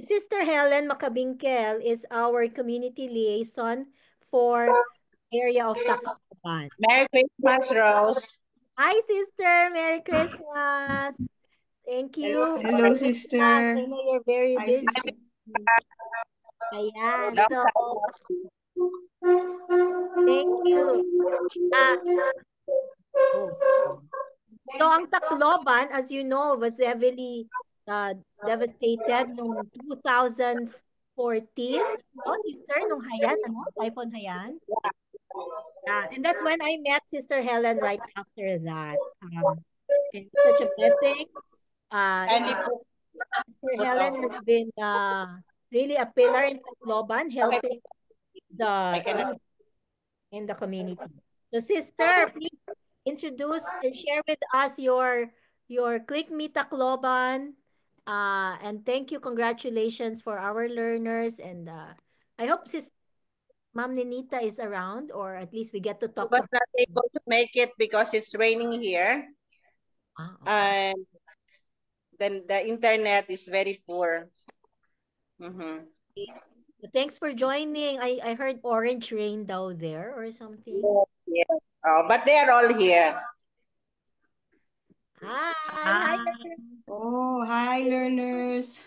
Sister Helen Macabingkel is our community liaison for area of Tacloban. Merry Christmas, Rose. Hi, sister. Merry Christmas. Thank Hello. you for Hello, joining us. I sister. know you're very Hi, busy. sister. Ayan. Long So, time no thank you. Ah, see. oh. So, ang Tacloban, as you know, was heavily devastated noong 2014. No, sister, nung Haiyan, Typhoon Haiyan. And that's when I met Sister Helen right after that. And it's such a blessing. Kindly Sister put Helen off. has been really a pillar in Tacloban, Okay, helping I the cannot. youth in the community. So, sister, please introduce and share with us your Click Me Tacloban. And thank you, congratulations for our learners. And I hope Ma'am Ninita is around, or at least we get to He talk was to her. not able to make it because it's raining here, Okay. and then the internet is very poor. Thanks for joining. I heard orange rain down there or something. Yes. Oh, but they are all here. Hi, hi. Ah. Oh, hi, learners.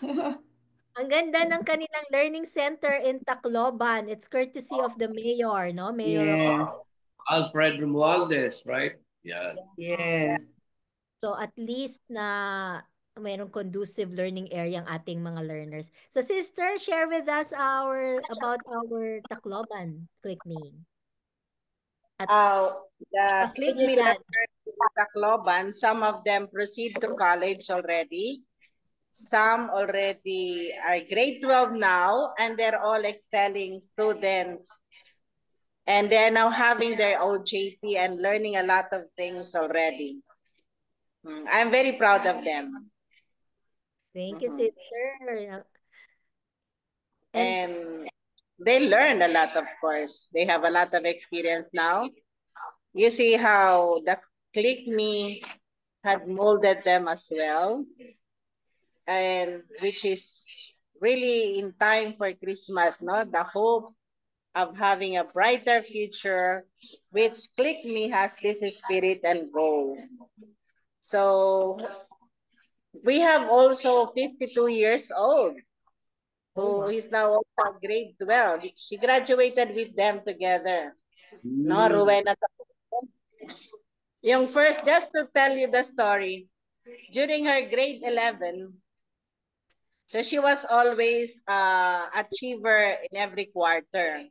Ang ganda ng kanilang learning center in Tacloban. It's courtesy of the mayor, no? Mayor Yes, Alfred Romualdez, right? Yeah. yes. So at least na mayroong conducive learning area ang ating mga learners. So sister, share with us about our Tacloban. Click me. At Uh, the pasok Click nyo Me dyan. learners in Tacloban, some of them proceed to college already. Some already are grade 12 now, and they're all excelling students. And they're now having their OJT and learning a lot of things already. I'm very proud of them. Thank you, Mhm. sister. And And they learn a lot, of course. They have a lot of experience now. You see how the Click Me had molded them as well, and which is really in time for Christmas, no? The hope of having a brighter future, which Click Me has this spirit and goal. So we have also 52 years old oh who wow. is now also grade 12. She graduated with them together. No, Mm. Rowena. Yung first, just to tell you the story, during her grade 11, so she was always achiever in every quarter.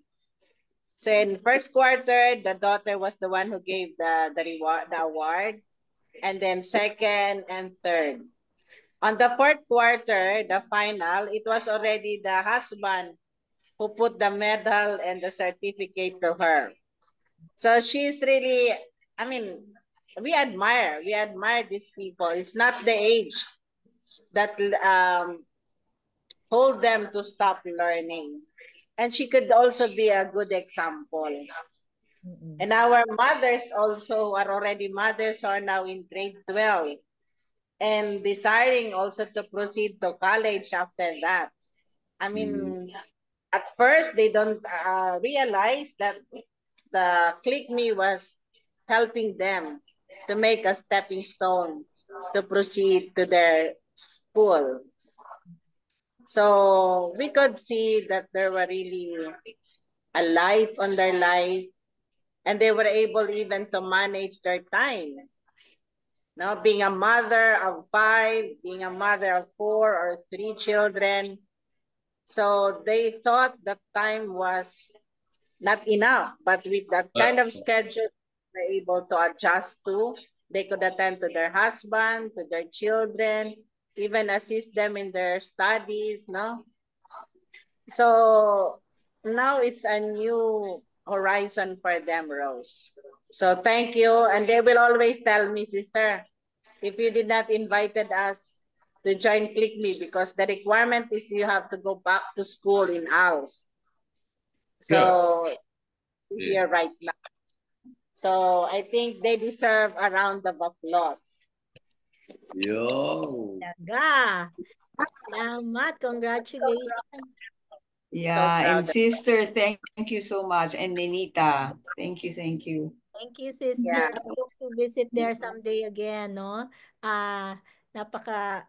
So in first quarter, the daughter was the one who gave the reward, the award, and then second and third. On the fourth quarter, the final, it was already the husband who put the medal and the certificate to her. So she's really, I mean, we admire these people. It's not the age that hold them to stop learning. And she could also be a good example. Mm-mm. And our mothers also, who are already mothers, are now in grade 12 and desiring also to proceed to college after that. I Mm. mean, at first they don't realize that the Click Me was helping them to make a stepping stone to proceed to their school. So we could see that there were really a light on their life, and they were able even to manage their time. Now, being a mother of 5, being a mother of 4 or 3 children, so they thought that time was not enough, but with that Uh, kind of schedule, they were able to adjust to. They could attend to their husband, to their children, even assist them in their studies, no? So now it's a new horizon for them, Rose. So thank you. And they will always tell me, sister, if you did not invited us to join Click Me, because the requirement is you have to go back to school in house. yeah. So Yeah. here right now. So I think they deserve a round of applause. Yo. Talaga. Salamat. Congratulations. Yeah, and proud of sister, thank you so much. And Nenita, thank you, thank you. Thank you, sister. yeah. I hope to visit there someday again, no? Napaka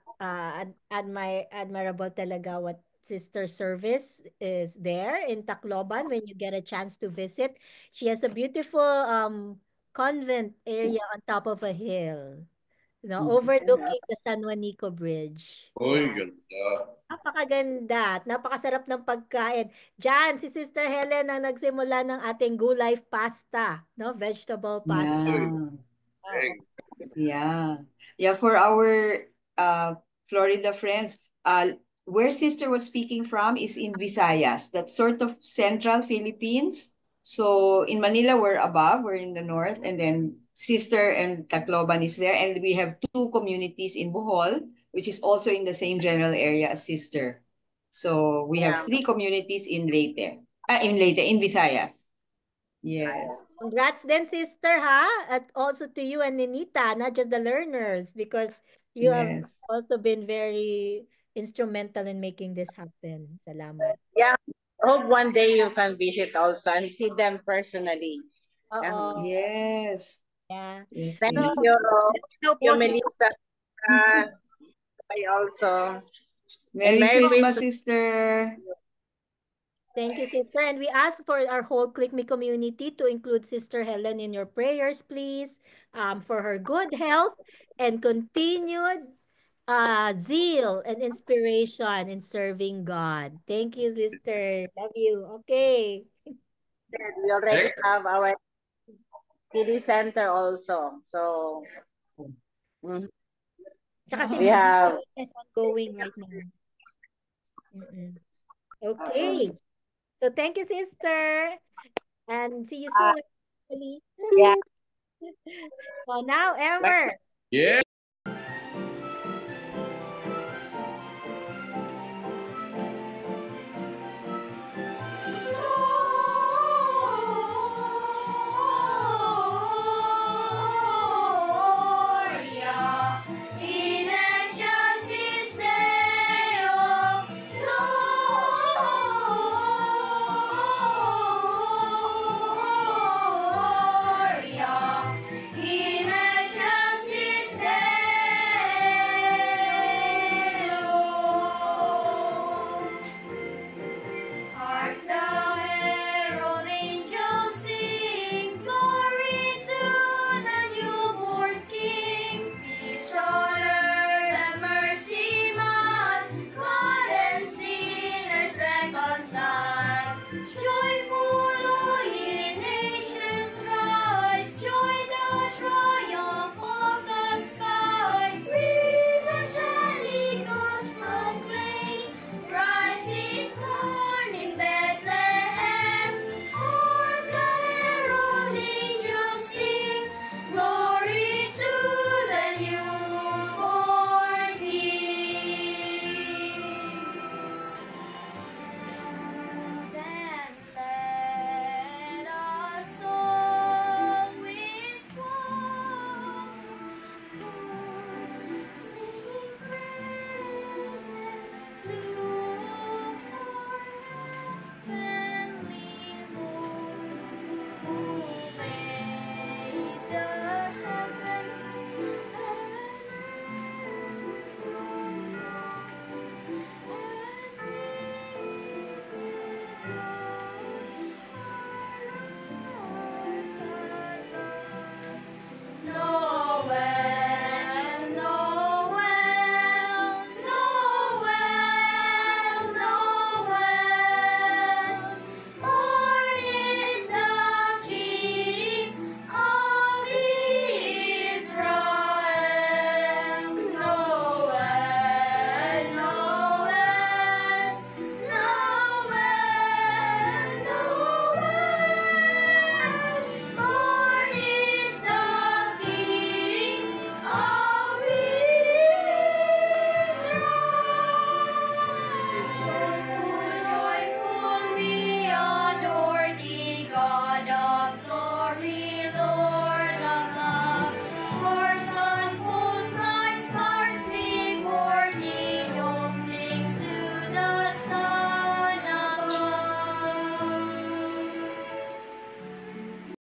admirable talaga what sister service is there in Tacloban when you get a chance to visit. She has a beautiful convent area on top of a hill, Mhm. overlooking the San Juanico Bridge. Uy, Yeah. ganda. Napakaganda at napakasarap ng pagkain. Diyan, si Sister Helen ang nagsimula ng ating gulay pasta, no? Vegetable pasta. Uy, Yeah. Oo. thank Yeah. Yeah, for our Florida friends, where sister was speaking from is in Visayas. That's sort of central Philippines. So in Manila, we're above, we're in the north, and then sister and Tacloban is there. And we have two communities in Bohol, which is also in the same general area as sister. So we have Yeah. three communities in Leyte. In Visayas. Yes. Nice. Congrats then, sister, ha? At also to you and Ninita, not just the learners, because you have Yes. also been very instrumental in making this happen. Salamat. Yeah. Hope one day you can visit also and see them personally. Oo. Mhm. Yes. Yeah. Yes, Thank So, yes. you. hello You, po, sister. Melissa. I also. And Merry Merry Christmas, Christmas. sister. Thank you, sister. And we ask for our whole Click Me community to include Sister Helen in your prayers, please, for her good health and continued zeal and inspiration in serving God. Thank you, sister. Love you. Okay. We already you. have our kiddie center also. So mhm. Tsaka si We Baby have is ongoing right now. Mm-mm. Oo. Okay. So thank you, sister. And see you soon. Hopefully. yeah. So now, Emer. Yeah. Gloria in excelsis Deo, Gloria in excelsis Deo. Hark the herald angels sing, glory to the newborn King. Peace on earth and mercy mild, God and sinners reconciled. Joyful all ye nations rise, join the triumph of the skies. With angelicals proclaim, Christ is born.